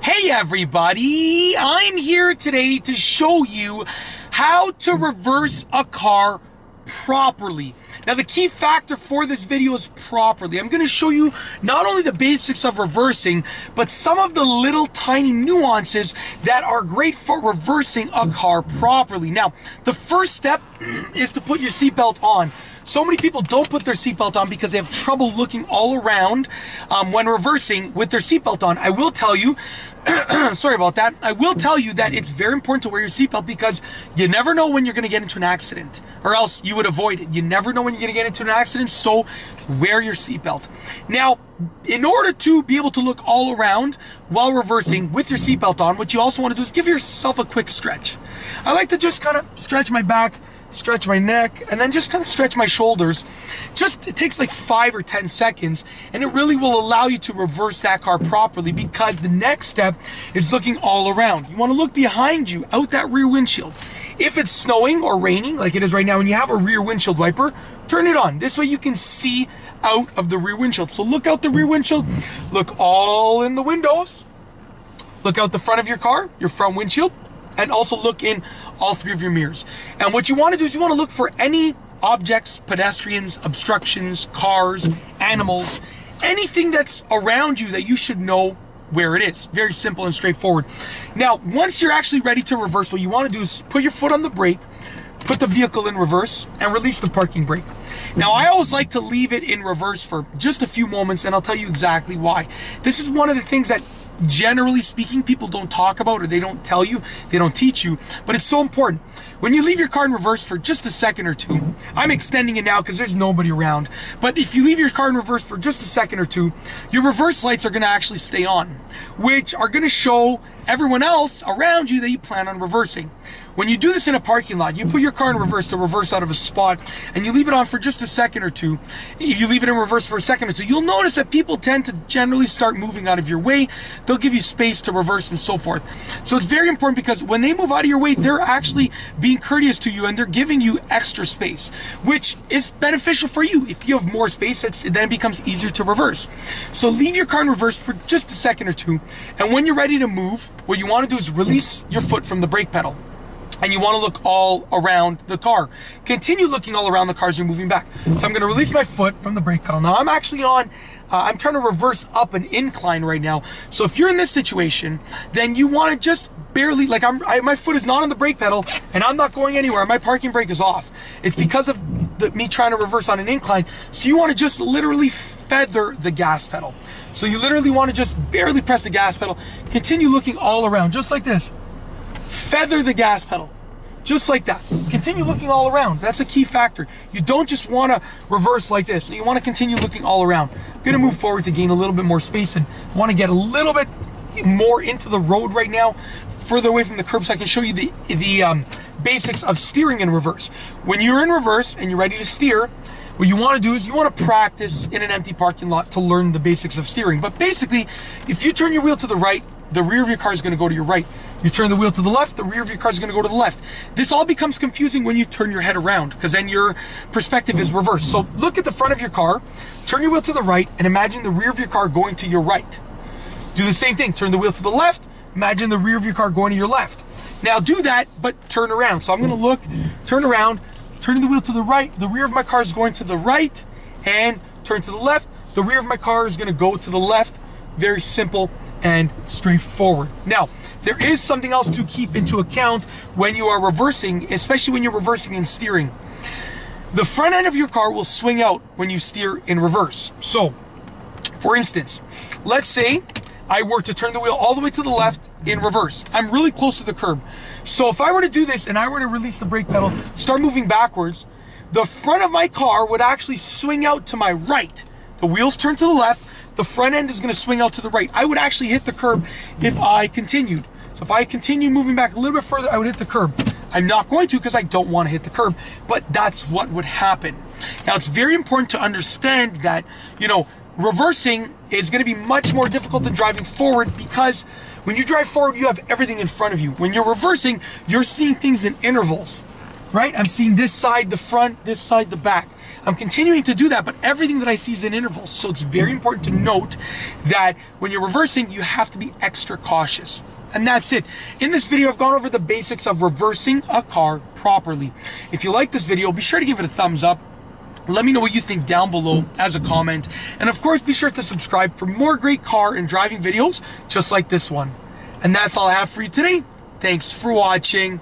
Hey everybody, I'm here today to show you how to reverse a car properly. Now the key factor for this video is properly. I'm going to show you not only the basics of reversing, but some of the little tiny nuances that are great for reversing a car properly. Now, the first step is to put your seatbelt on. So many people don't put their seatbelt on because they have trouble looking all around when reversing with their seatbelt on. I will tell you, sorry about that. I will tell you that it's very important to wear your seatbelt because you never know when you're going to get into an accident, or else you would avoid it. You never know when you're going to get into an accident, so wear your seatbelt. Now, in order to be able to look all around while reversing with your seatbelt on, what you also want to do is give yourself a quick stretch. I like to just kind of stretch my back, stretch my neck, and then just kind of stretch my shoulders. It takes like 5 or 10 seconds, and it really will allow you to reverse that car properly, because the next step is looking all around. You want to look behind you, out that rear windshield. If it's snowing or raining, like it is right now, and you have a rear windshield wiper, turn it on. This way you can see out of the rear windshield. So look out the rear windshield, look all in the windows, look out the front of your car, your front windshield, and also look in all 3 of your mirrors. And what you want to do is you want to look for any objects, pedestrians, obstructions, cars, animals, anything that's around you that you should know where it is. Very simple and straightforward. Now, once you're actually ready to reverse, what you want to do is put your foot on the brake, put the vehicle in reverse, and release the parking brake. Now, I always like to leave it in reverse for just a few moments, and I'll tell you exactly why. This is one of the things that, generally speaking, people don't talk about, or they don't tell you, they don't teach you, but it's so important. When you leave your car in reverse for just a second or two, I'm extending it now because there's nobody around, but if you leave your car in reverse for just a second or two, your reverse lights are going to actually stay on, which are going to show everyone else around you that you plan on reversing. When you do this in a parking lot, you put your car in reverse to reverse out of a spot, and you leave it on for just a second or two. If you leave it in reverse for a second or two, you'll notice that people tend to generally start moving out of your way. They'll give you space to reverse and so forth. So it's very important, because when they move out of your way, they're actually being courteous to you, and they're giving you extra space, which is beneficial for you. If you have more space, it then becomes easier to reverse. So leave your car in reverse for just a second or two, and when you're ready to move, what you want to do is release your foot from the brake pedal. And you want to look all around the car. Continue looking all around the car as you're moving back. So I'm going to release my foot from the brake pedal. Now I'm actually on, I'm trying to reverse up an incline right now. So if you're in this situation, then you want to just barely, like my foot is not on the brake pedal, and I'm not going anywhere. My parking brake is off. It's because of me trying to reverse on an incline. So you want to just literally feather the gas pedal. So you literally want to just barely press the gas pedal. Continue looking all around, just like this. Feather the gas pedal, just like that. Continue looking all around. That's a key factor. You don't just want to reverse like this. You want to continue looking all around. I'm going to move forward to gain a little bit more space, and want to get a little bit more into the road right now, further away from the curb, so I can show you the basics of steering in reverse. When you're in reverse and you're ready to steer, what you want to do is you want to practice in an empty parking lot to learn the basics of steering. But basically, if you turn your wheel to the right, the rear of your car is going to go to your right. You turn the wheel to the left, the rear of your car is going to go to the left. This all becomes confusing when you turn your head around, because then your perspective is reversed. So look at the front of your car, turn your wheel to the right, and imagine the rear of your car going to your right. Do the same thing. Turn the wheel to the left, imagine the rear of your car going to your left. Now do that, but turn around. So I'm going to look, turn around, turning the wheel to the right, the rear of my car is going to the right, and turn to the left, the rear of my car is going to go to the left. Very simple and straightforward. Now, there is something else to keep into account when you are reversing, especially when you're reversing and steering. The front end of your car will swing out when you steer in reverse. So, for instance, let's say I were to turn the wheel all the way to the left in reverse. I'm really close to the curb. So if I were to do this and I were to release the brake pedal, start moving backwards, the front of my car would actually swing out to my right. The wheels turn to the left, the front end is going to swing out to the right. I would actually hit the curb if I continued. So if I continue moving back a little bit further, I would hit the curb. I'm not going to, because I don't want to hit the curb, but that's what would happen. Now, it's very important to understand that, reversing is going to be much more difficult than driving forward, because when you drive forward, you have everything in front of you. When you're reversing, you're seeing things in intervals. right? I'm seeing this side, the front, this side, the back. I'm continuing to do that, but everything that I see is in intervals. So it's very important to note that when you're reversing, you have to be extra cautious. And that's it. In this video, I've gone over the basics of reversing a car properly. If you like this video, be sure to give it a thumbs up. Let me know what you think down below as a comment. And of course, be sure to subscribe for more great car and driving videos just like this one. And that's all I have for you today. Thanks for watching.